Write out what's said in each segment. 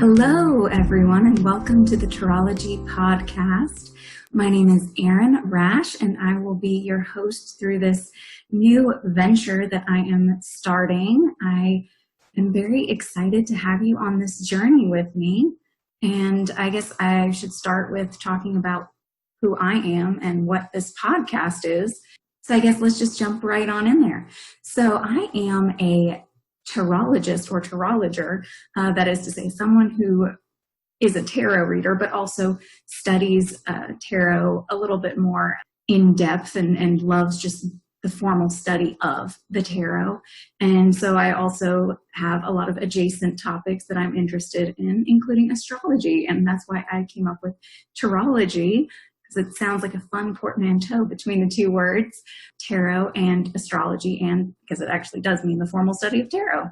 Hello, everyone, and welcome to the Tarotology Podcast. My name is Erin and I will be your host through this new venture that I am starting. I am very excited to have you on this journey with me, and I guess I should start with talking about who I am and what this podcast is. So I guess let's just jump right on in there. So I am a tarologist or tarologer, that is to say someone who is a tarot reader, but also studies tarot a little bit more in depth and loves just the formal study of the tarot. And so I also have a lot of adjacent topics that I'm interested in, including astrology. And that's why I came up with tarology, because it sounds like a fun portmanteau between the two words, tarot and astrology, and because it actually does mean the formal study of tarot.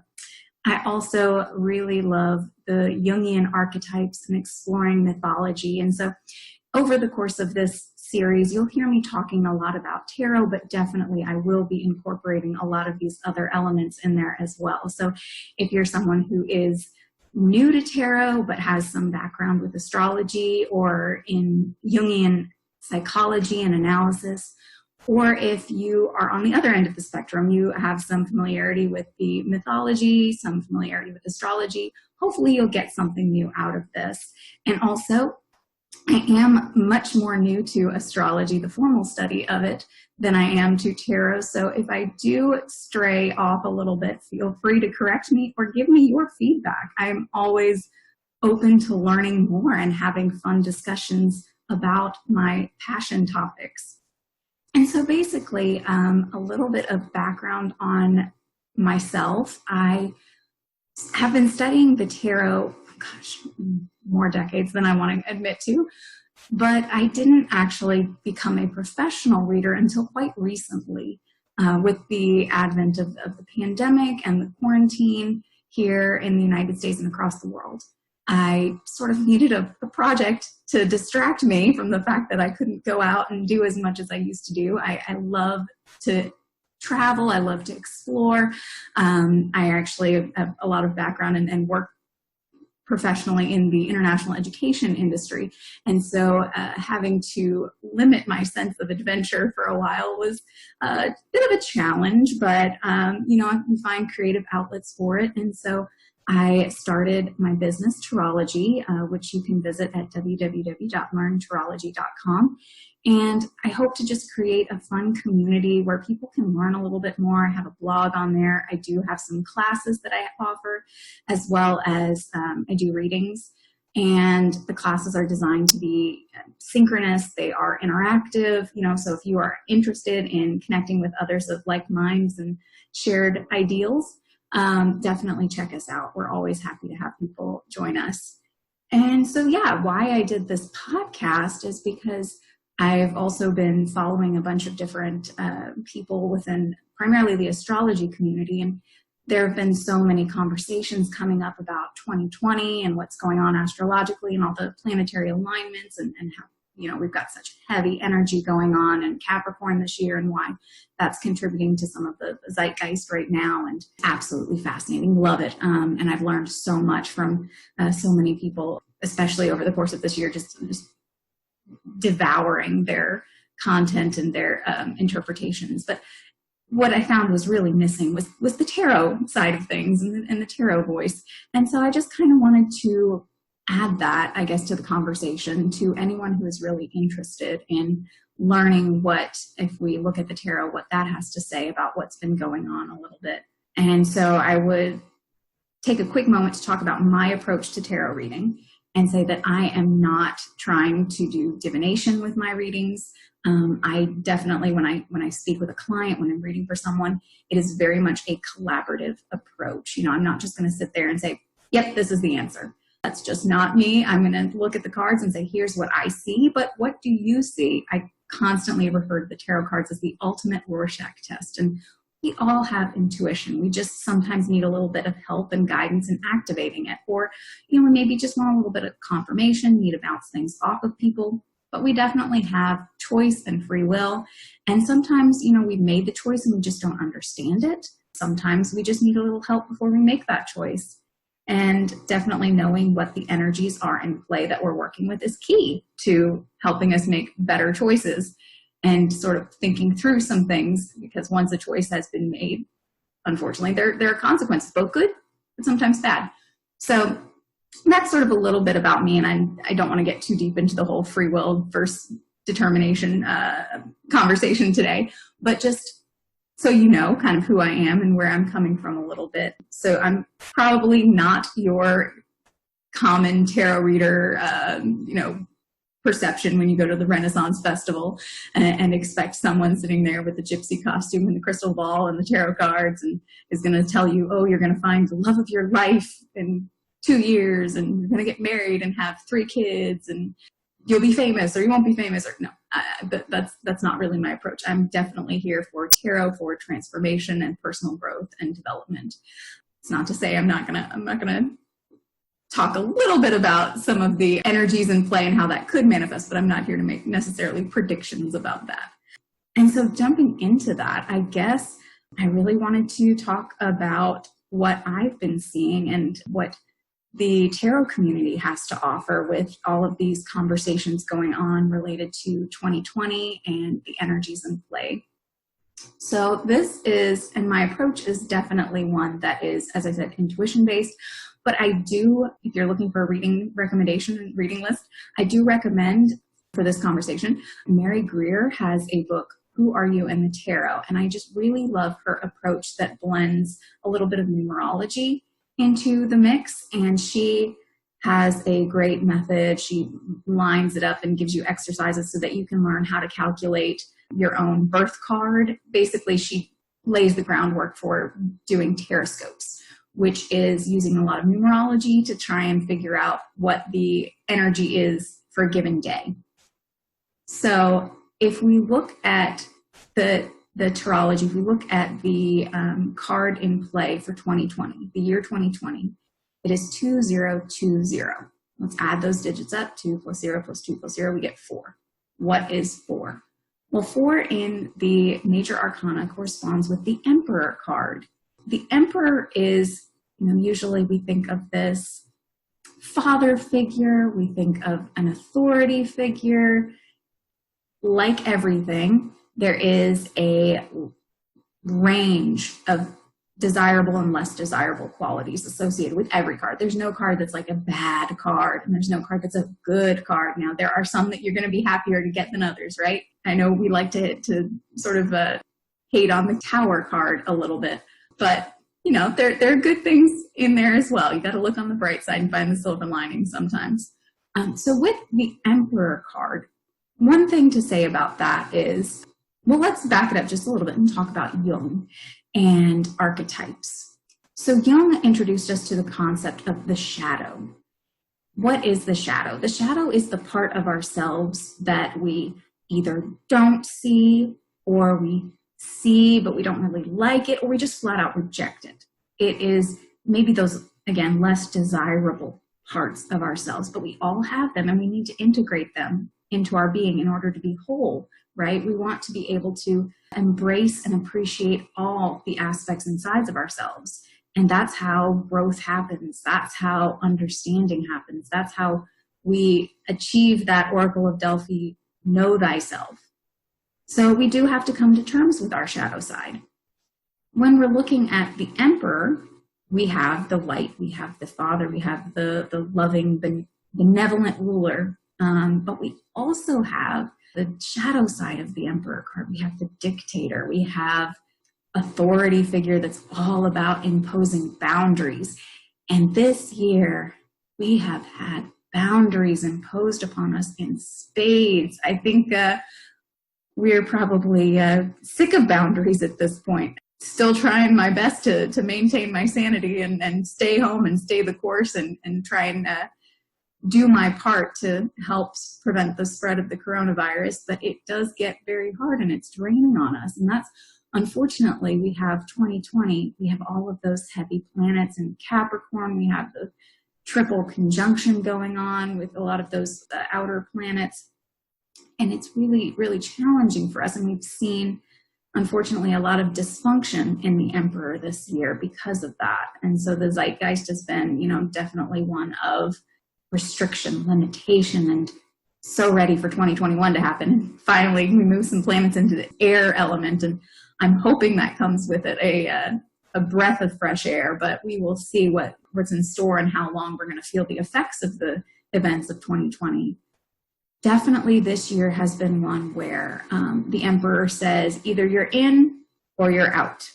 I also really love the Jungian archetypes and exploring mythology. And so over the course of this series, you'll hear me talking a lot about tarot, but definitely I will be incorporating a lot of these other elements in there as well. So if you're someone who is new to tarot but has some background with astrology or in Jungian psychology and analysis, or if you are on the other end of the spectrum, you have some familiarity with the mythology, some familiarity with astrology, hopefully you'll get something new out of this. And also, I am much more new to astrology, the formal study of it, than I am to tarot. So if I do stray off a little bit, feel free to correct me or give me your feedback. I'm always open to learning more and having fun discussions about my passion topics. And so basically, a little bit of background on myself. I have been studying the tarot, more decades than I want to admit to, but I didn't actually become a professional reader until quite recently, with the advent of the pandemic and the quarantine here in the United States and across the world. I sort of needed a project to distract me from the fact that I couldn't go out and do as much as I used to do. I love to travel. I love to explore. I actually have a lot of background and work professionally in the international education industry. And so having to limit my sense of adventure for a while was a bit of a challenge, but, I can find creative outlets for it. And so I started my business, Tarology, which you can visit at www.learntarology.com. And I hope to just create a fun community where people can learn a little bit more. I have a blog on there. I do have some classes that I offer, as well as I do readings. And the classes are designed to be synchronous. They are interactive, so if you are interested in connecting with others of like minds and shared ideals, definitely check us out. We're always happy to have people join us. And so, why I did this podcast is because I've also been following a bunch of different people within primarily the astrology community. And there have been so many conversations coming up about 2020 and what's going on astrologically and all the planetary alignments and how, we've got such heavy energy going on in Capricorn this year and why that's contributing to some of the zeitgeist right now, and absolutely fascinating. Love it. And I've learned so much from so many people, especially over the course of this year, just devouring their content and their interpretations. But what I found was really missing was the tarot side of things and the tarot voice. And so I just kind of wanted to add that, I guess, to the conversation to anyone who is really interested in learning what, if we look at the tarot, what that has to say about what's been going on a little bit. And so I would take a quick moment to talk about my approach to tarot reading and say that I am not trying to do divination with my readings. I definitely, when I speak with a client, when I'm reading for someone, it is very much a collaborative approach. I'm not just going to sit there and say, yep, this is the answer. That's just not me. I'm going to look at the cards and say, here's what I see, but what do you see? I constantly refer to the tarot cards as the ultimate Rorschach test. And we all have intuition. We just sometimes need a little bit of help and guidance in activating it. Or, we maybe just want a little bit of confirmation, need to bounce things off of people. But we definitely have choice and free will. And sometimes, we've made the choice and we just don't understand it. Sometimes we just need a little help before we make that choice. And definitely knowing what the energies are in play that we're working with is key to helping us make better choices and sort of thinking through some things, because once a choice has been made, unfortunately, there are consequences, both good but sometimes bad. So that's sort of a little bit about me, and I don't want to get too deep into the whole free will versus determination conversation today, but just so you know kind of who I am and where I'm coming from a little bit. So I'm probably not your common tarot reader, perception when you go to the Renaissance Festival and expect someone sitting there with the gypsy costume and the crystal ball and the tarot cards and is going to tell you, oh, you're going to find the love of your life in 2 years and you're going to get married and have 3 kids and you'll be famous or you won't be famous. Or no, that's not really my approach. I'm definitely here for tarot, for transformation and personal growth and development. It's not to say I'm not gonna talk a little bit about some of the energies in play and how that could manifest, but I'm not here to make necessarily predictions about that. And so jumping into that, I guess I really wanted to talk about what I've been seeing and what the tarot community has to offer with all of these conversations going on related to 2020 and the energies in play. So this is, and my approach is definitely one that is, as I said, intuition-based, but I do, if you're looking for a reading recommendation, reading list, I do recommend for this conversation, Mary Greer has a book, Who Are You in the Tarot? And I just really love her approach that blends a little bit of numerology into the mix, and she has a great method. She lines it up and gives you exercises so that you can learn how to calculate your own birth card. Basically, she lays the groundwork for doing taroscopes, which is using a lot of numerology to try and figure out what the energy is for a given day. So if we look at the Tarotology, if we look at the card in play for 2020, the year 2020, it is 2020. Let's add those digits up. 2 + 0 + 2 + 0, we get 4. What is 4? Well, 4 in the major arcana corresponds with the Emperor card. The Emperor is, usually we think of this father figure, we think of an authority figure. Like everything, there is a range of desirable and less desirable qualities associated with every card. There's no card that's like a bad card, and there's no card that's a good card. Now, there are some that you're going to be happier to get than others, right? I know we like to sort of hate on the Tower card a little bit, but there are good things in there as well. You got to look on the bright side and find the silver lining sometimes. So with the Emperor card, one thing to say about that is, well, let's back it up just a little bit and talk about Jung and archetypes. So Jung introduced us to the concept of the shadow. What is the shadow? The shadow is the part of ourselves that we either don't see, or we see but we don't really like it, or we just flat out reject it. It is maybe those, again, less desirable parts of ourselves, but we all have them and we need to integrate them into our being in order to be whole, right? We want to be able to embrace and appreciate all the aspects and sides of ourselves. And that's how growth happens. That's how understanding happens. That's how we achieve that Oracle of Delphi, know thyself. So we do have to come to terms with our shadow side. When we're looking at the Emperor, we have the light, we have the father, we have the loving, benevolent ruler. But we also have the shadow side of the Emperor card. We have the dictator. We have authority figure that's all about imposing boundaries. And this year, we have had boundaries imposed upon us in spades. I think we're probably sick of boundaries at this point. Still trying my best to maintain my sanity and stay home and stay the course and try and do my part to help prevent the spread of the coronavirus, but it does get very hard and it's draining on us. And that's, unfortunately, we have 2020, we have all of those heavy planets in Capricorn, we have the triple conjunction going on with a lot of those outer planets, and it's really, really challenging for us. And we've seen unfortunately a lot of dysfunction in the emperor this year because of that. And so the zeitgeist has been, definitely one of restriction, limitation, and so ready for 2021 to happen. And finally, we move some planets into the air element, and I'm hoping that comes with it a breath of fresh air, but we will see what's in store and how long we're going to feel the effects of the events of 2020. Definitely this year has been one where the emperor says either you're in or you're out.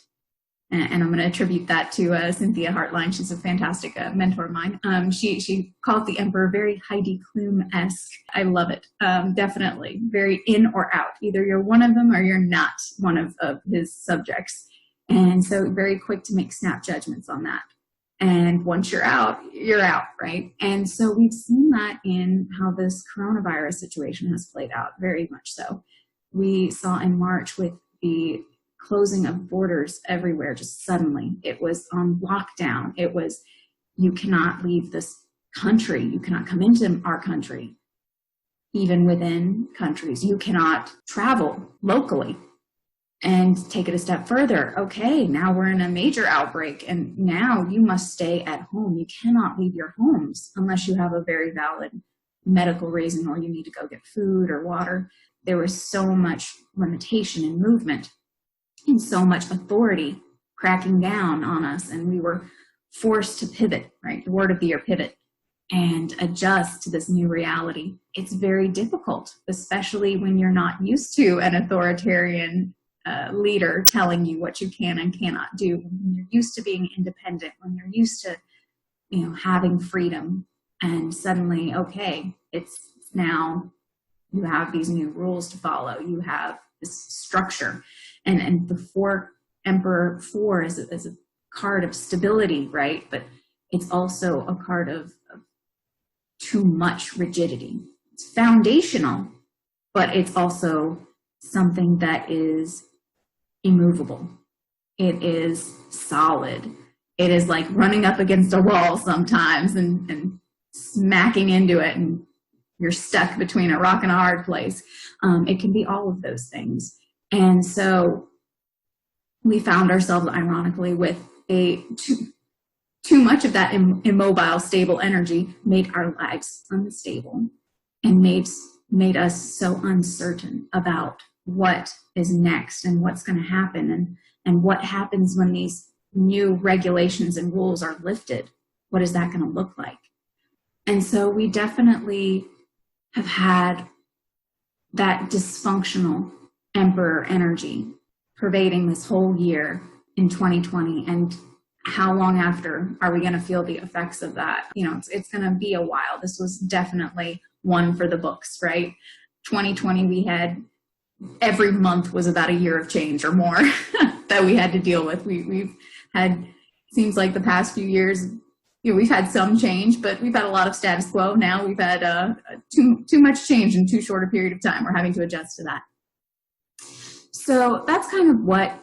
And I'm going to attribute that to Cynthia Hartline. She's a fantastic mentor of mine. She called the emperor very Heidi Klum-esque. I love it. Definitely. Very in or out. Either you're one of them or you're not one of his subjects. And so very quick to make snap judgments on that. And once you're out, right? And so we've seen that in how this coronavirus situation has played out, very much so. We saw in March with the closing of borders everywhere, just suddenly. It was on lockdown. It was, you cannot leave this country. You cannot come into our country. Even within countries, you cannot travel locally. And take it a step further. Okay, now we're in a major outbreak, and now you must stay at home. You cannot leave your homes unless you have a very valid medical reason or you need to go get food or water. There was so much limitation in movement and so much authority cracking down on us, and we were forced to pivot, right? The word of the year, pivot, and adjust to this new reality. It's very difficult, especially when you're not used to an authoritarian leader telling you what you can and cannot do. When you're used to being independent, when you're used to, having freedom, and suddenly, okay, it's now you have these new rules to follow. You have this structure, and the Emperor 4 is a card of stability, right? But it's also a card of too much rigidity. It's foundational, but it's also something that is immovable. It is solid. It is like running up against a wall sometimes and smacking into it, and you're stuck between a rock and a hard place. It can be all of those things. And so we found ourselves, ironically, with too much of that immobile, stable energy made our lives unstable and made us so uncertain about what is next and what's going to happen and what happens when these new regulations and rules are lifted. What is that going to look like? And so we definitely have had that dysfunctional emperor energy pervading this whole year in 2020. And how long after are we going to feel the effects of that? It's going to be a while. This was definitely one for the books, right? 2020, we had every month was about a year of change or more that we had to deal with. We've had, seems like the past few years, we've had some change, but we've had a lot of status quo. Now we've had too much change in too short a period of time. We're having to adjust to that. So that's kind of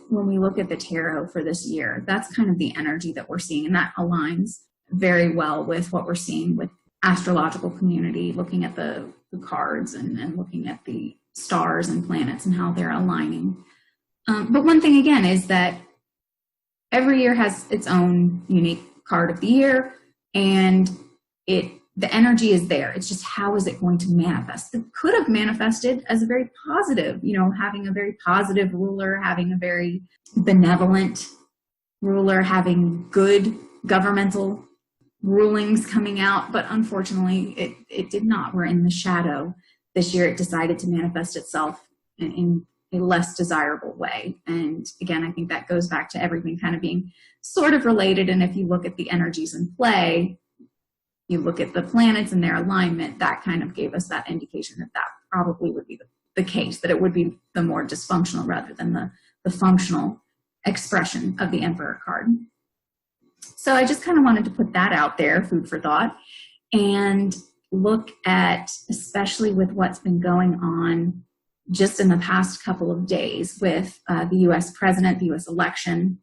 when we look at the tarot for this year, that's kind of the energy that we're seeing. And that aligns very well with what we're seeing with astrological community, looking at the cards and looking at the stars and planets and how they're aligning. But one thing again is that every year has its own unique card of the year, and the energy is there. It's just, how is it going to manifest? It could have manifested as a very positive, having a very positive ruler, having a very benevolent ruler, having good governmental rulings coming out, but unfortunately it did not. We're in the shadow. This year it decided to manifest itself in a less desirable way. And again, I think that goes back to everything kind of being sort of related. And if you look at the energies in play, you look at the planets and their alignment, that kind of gave us that indication that probably would be the case, that it would be the more dysfunctional rather than the functional expression of the Emperor card. So I just kind of wanted to put that out there, food for thought, and look at, especially with what's been going on just in the past couple of days with the U.S. president, the U.S. election,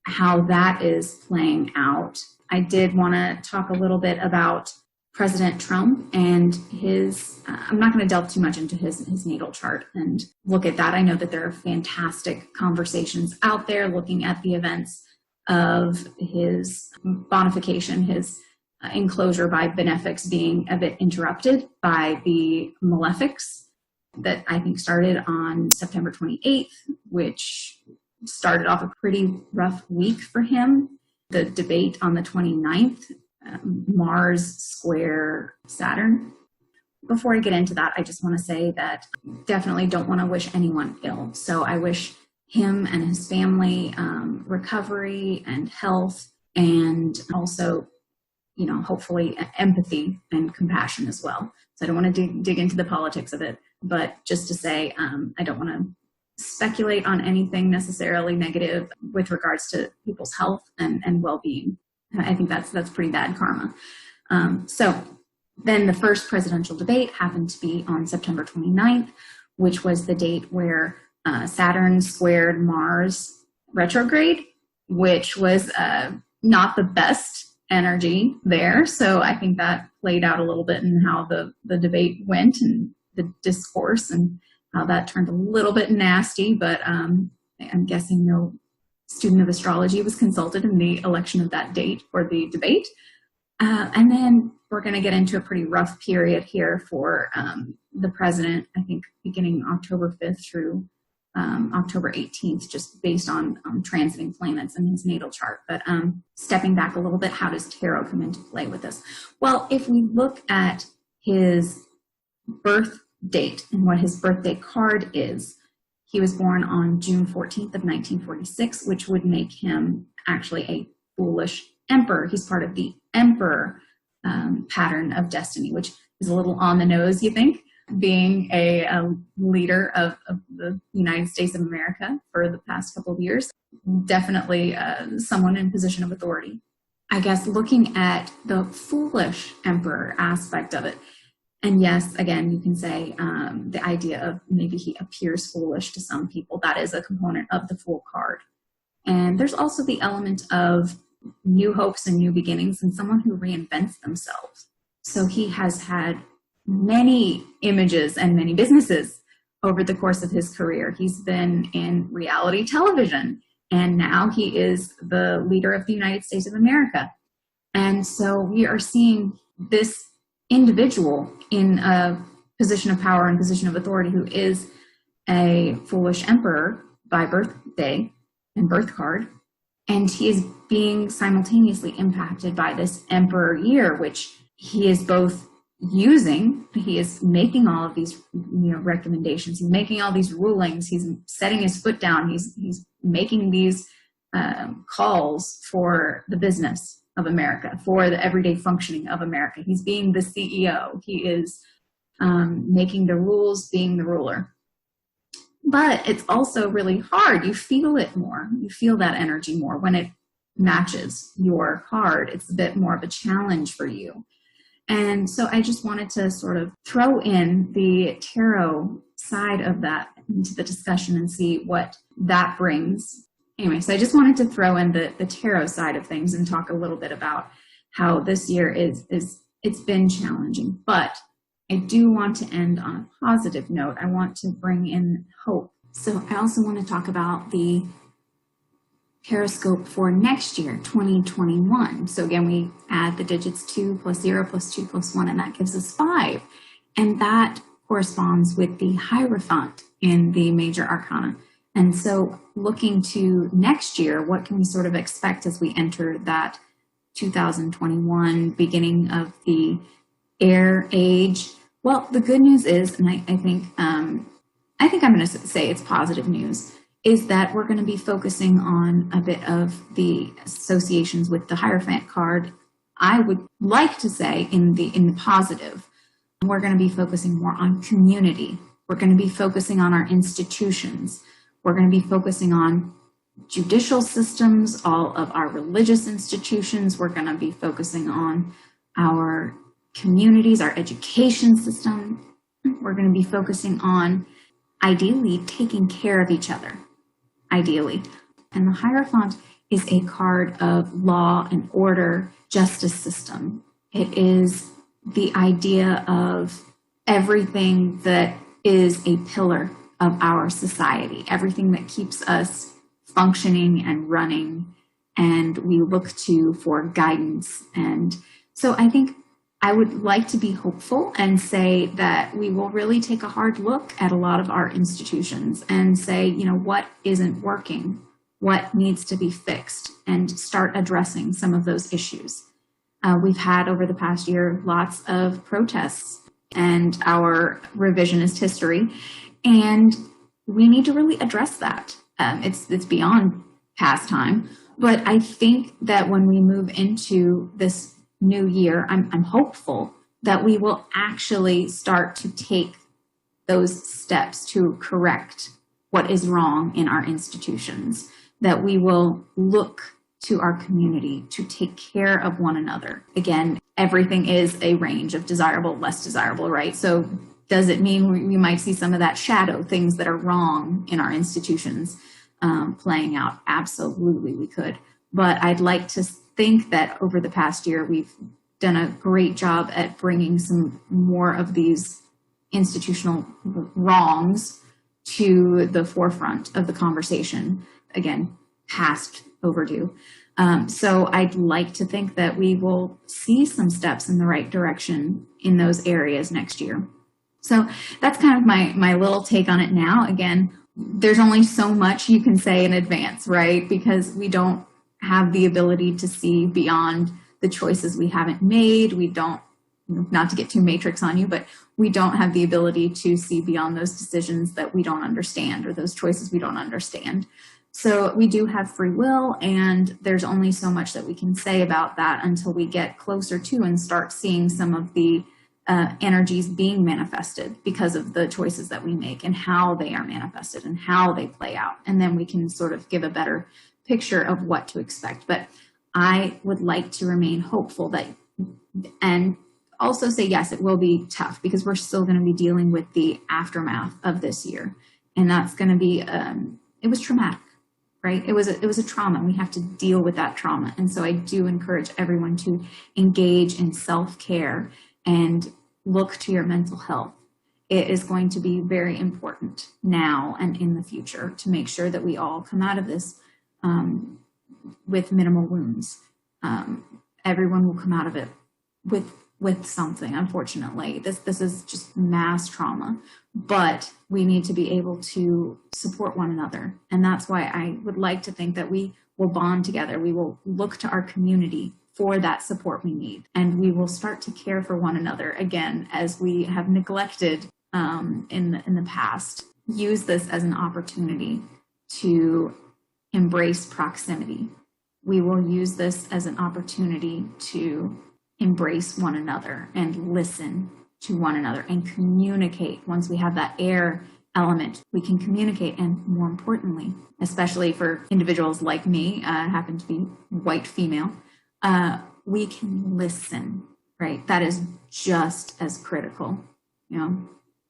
how that is playing out. I did want to talk a little bit about President Trump and his, I'm not going to delve too much into his natal chart and look at that. I know that there are fantastic conversations out there looking at the events of his bonification, his enclosure by benefics being a bit interrupted by the malefics that I think started on September 28th, which started off a pretty rough week for him. The debate on the 29th, Mars square Saturn. Before I get into that, I just want to say that definitely don't want to wish anyone ill. So I wish him and his family recovery and health, and also, hopefully empathy and compassion as well. So I don't want to dig into the politics of it, but just to say, I don't want to speculate on anything necessarily negative with regards to people's health and well-being. I think that's pretty bad karma. So then the first presidential debate happened to be on September 29th, which was the date where Saturn squared Mars retrograde, which was not the best energy there. So I think that played out a little bit in how the debate went and the discourse, and how that turned a little bit nasty, but I'm guessing no student of astrology was consulted in the election of that date or the debate. And then we're going to get into a pretty rough period here for the president, I think beginning October 5th through October 18th, just based on transiting planets in his natal chart. But stepping back a little bit, how does tarot come into play with this? Well, if we look at his birth date and what his birthday card is, he was born on June 14th of 1946, which would make him actually a foolish emperor. He's part of the emperor pattern of destiny, which is a little on the nose, you think, being a leader of the United States of America for the past couple of years. Definitely someone in position of authority. I guess looking at the foolish emperor aspect of it, and yes, again, you can say the idea of maybe he appears foolish to some people. That is a component of the Fool card. And there's also the element of new hopes and new beginnings, and someone who reinvents themselves. So he has had many images and many businesses over the course of his career. He's been in reality television, and now he is the leader of the United States of America. And so we are seeing this individual in a position of power and position of authority who is a foolish emperor by birthday and birth card, and he is being simultaneously impacted by this emperor year, which he is both using. He is making all of these recommendations, he's making all these rulings, he's setting his foot down, he's making these calls for the business of America, for the everyday functioning of America. He's being the CEO. He is making the rules, being the ruler. But it's also really hard. You feel it more. You feel that energy more when it matches your card. It's a bit more of a challenge for you. And so I just wanted to sort of throw in the tarot side of that into the discussion and see what that brings. Anyway, so I just wanted to throw in the tarot side of things and talk a little bit about how this year it's been challenging. But I do want to end on a positive note. I want to bring in hope. So I also want to talk about the Taroscope for next year, 2021. So again, we add the digits 2 plus 0 plus 2 plus 1, and that gives us 5. And that corresponds with the Hierophant in the major arcana. And so looking to next year, what can we sort of expect as we enter that 2021 beginning of the air age? Well, the good news is, and I think I'm going to say it's positive news, is that we're going to be focusing on a bit of the associations with the Hierophant card. I would like to say in the positive, we're going to be focusing more on community. We're going to be focusing on our institutions. We're going to be focusing on judicial systems, all of our religious institutions. We're going to be focusing on our communities, our education system. We're going to be focusing on, ideally, taking care of each other, ideally. And the Hierophant is a card of law and order, justice system. It is the idea of everything that is a pillar of our society, everything that keeps us functioning and running, and we look to for guidance. And so I think I would like to be hopeful and say that we will really take a hard look at a lot of our institutions and say, what isn't working, what needs to be fixed, and start addressing some of those issues. We've had over the past year lots of protests and our revisionist history, and we need to really address that. It's beyond past time, but I think that when we move into this new year, I'm hopeful that we will actually start to take those steps to correct what is wrong in our institutions, that we will look to our community to take care of one another. Again, everything is a range of desirable, less desirable, right? So does it mean we might see some of that shadow, things that are wrong in our institutions playing out? Absolutely, we could. But I'd like to think that over the past year, we've done a great job at bringing some more of these institutional wrongs to the forefront of the conversation. Again, past overdue. So I'd like to think that we will see some steps in the right direction in those areas next year. So that's kind of my little take on it now. Again, there's only so much you can say in advance, right? Because we don't have the ability to see beyond the choices we haven't made. We don't, not to get too matrix on you, but we don't have the ability to see beyond those decisions that we don't understand or those choices we don't understand. So we do have free will, and there's only so much that we can say about that until we get closer to and start seeing some of the energies being manifested because of the choices that we make and how they are manifested and how they play out. And then we can sort of give a better picture of what to expect. But I would like to remain hopeful that, and also say, yes, it will be tough because we're still going to be dealing with the aftermath of this year. And that's going to be, it was traumatic, right? It was a trauma. We have to deal with that trauma. And so I do encourage everyone to engage in self-care and look to your mental health. It is going to be very important now and in the future to make sure that we all come out of this with minimal wounds. Everyone will come out of it with something. Unfortunately, this is just mass trauma, but we need to be able to support one another. And that's why I would like to think that we will bond together. We will look to our community for that support we need. And we will start to care for one another again, as we have neglected in the past. Use this as an opportunity to embrace proximity. We will use this as an opportunity to embrace one another and listen to one another and communicate. Once we have that air element, we can communicate. And more importantly, especially for individuals like me, I happen to be white female, we can listen, right? That is just as critical.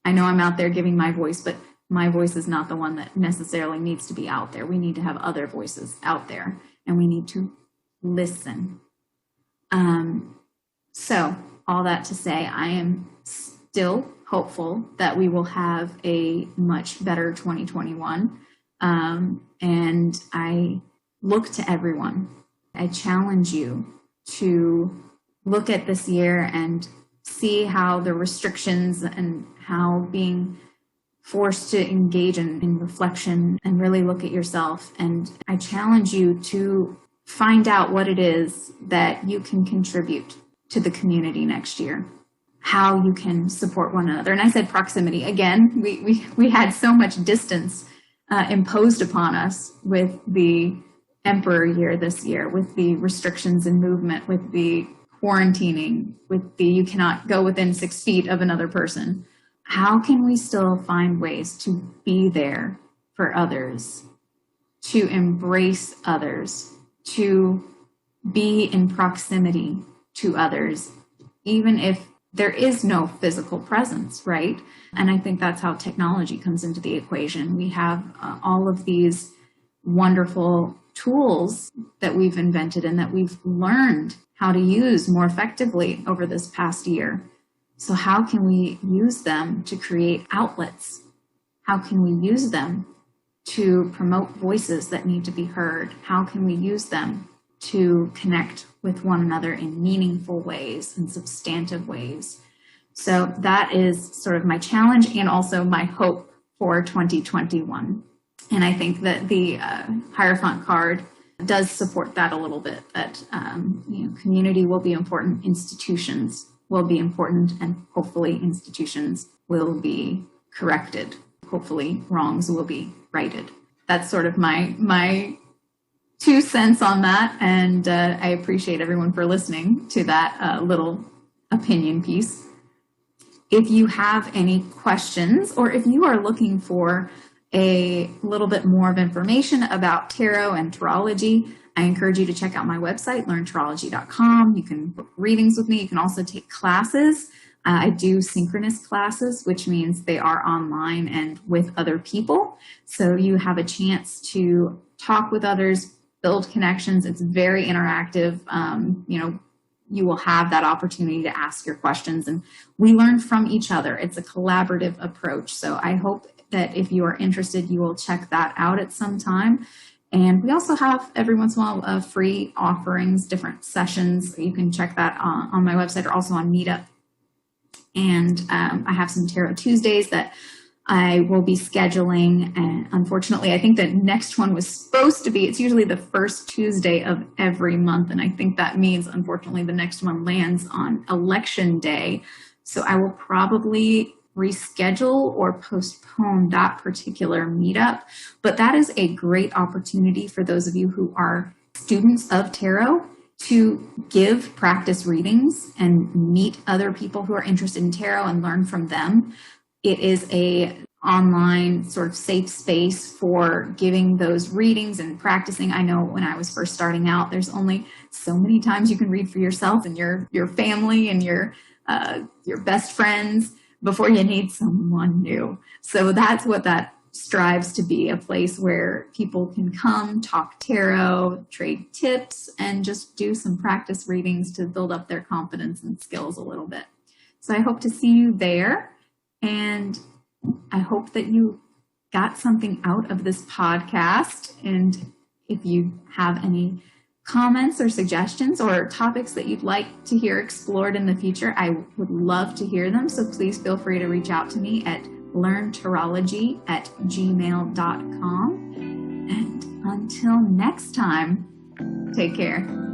I know I'm out there giving my voice, but my voice is not the one that necessarily needs to be out there. We need to have other voices out there, and we need to listen. So all that to say, I am still hopeful that we will have a much better 2021. And I look to everyone. I challenge you to look at this year and see how the restrictions and how being forced to engage in reflection and really look at yourself. And I challenge you to find out what it is that you can contribute to the community next year, how you can support one another. And I said proximity. Again, we had so much distance imposed upon us with the emperor year this year, with the restrictions in movement, with the quarantining, with the you cannot go within 6 feet of another person. How can we still find ways to be there for others, to embrace others, to be in proximity to others, even if there is no physical presence, right? And I think that's how technology comes into the equation. We have all of these wonderful tools that we've invented and that we've learned how to use more effectively over this past year. So how can we use them to create outlets? How can we use them to promote voices that need to be heard? How can we use them to connect with one another in meaningful ways and substantive ways? So that is sort of my challenge and also my hope for 2021. And I think that the Hierophant card does support that a little bit, that community will be important, institutions will be important, and hopefully institutions will be corrected. Hopefully wrongs will be righted. That's sort of my 2 cents on that, and I appreciate everyone for listening to that little opinion piece. If you have any questions, or if you are looking for a little bit more of information about tarot and tarology, I encourage you to check out my website, learntarology.com. You can book readings with me. You can also take classes. I do synchronous classes, which means they are online and with other people. So you have a chance to talk with others, build connections. It's very interactive. You will have that opportunity to ask your questions, and we learn from each other. It's a collaborative approach. So I hope that if you are interested, you will check that out at some time. And we also have every once in a while free offerings, different sessions. You can check that on my website or also on Meetup. And I have some Tarot Tuesdays that I will be scheduling. And unfortunately, I think the next one was supposed to be, it's usually the first Tuesday of every month. And I think that means, unfortunately, the next one lands on election day. So I will probably reschedule or postpone that particular meetup. But that is a great opportunity for those of you who are students of tarot to give practice readings and meet other people who are interested in tarot and learn from them. It is a online sort of safe space for giving those readings and practicing. I know when I was first starting out, there's only so many times you can read for yourself and your family and your best friends before you need someone new. So that's what that strives to be, a place where people can come, talk tarot, trade tips, and just do some practice readings to build up their confidence and skills a little bit. So I hope to see you there, and I hope that you got something out of this podcast. And if you have any comments or suggestions or topics that you'd like to hear explored in the future, I would love to hear them. So please feel free to reach out to me at learntarology@gmail.com. And until next time, take care.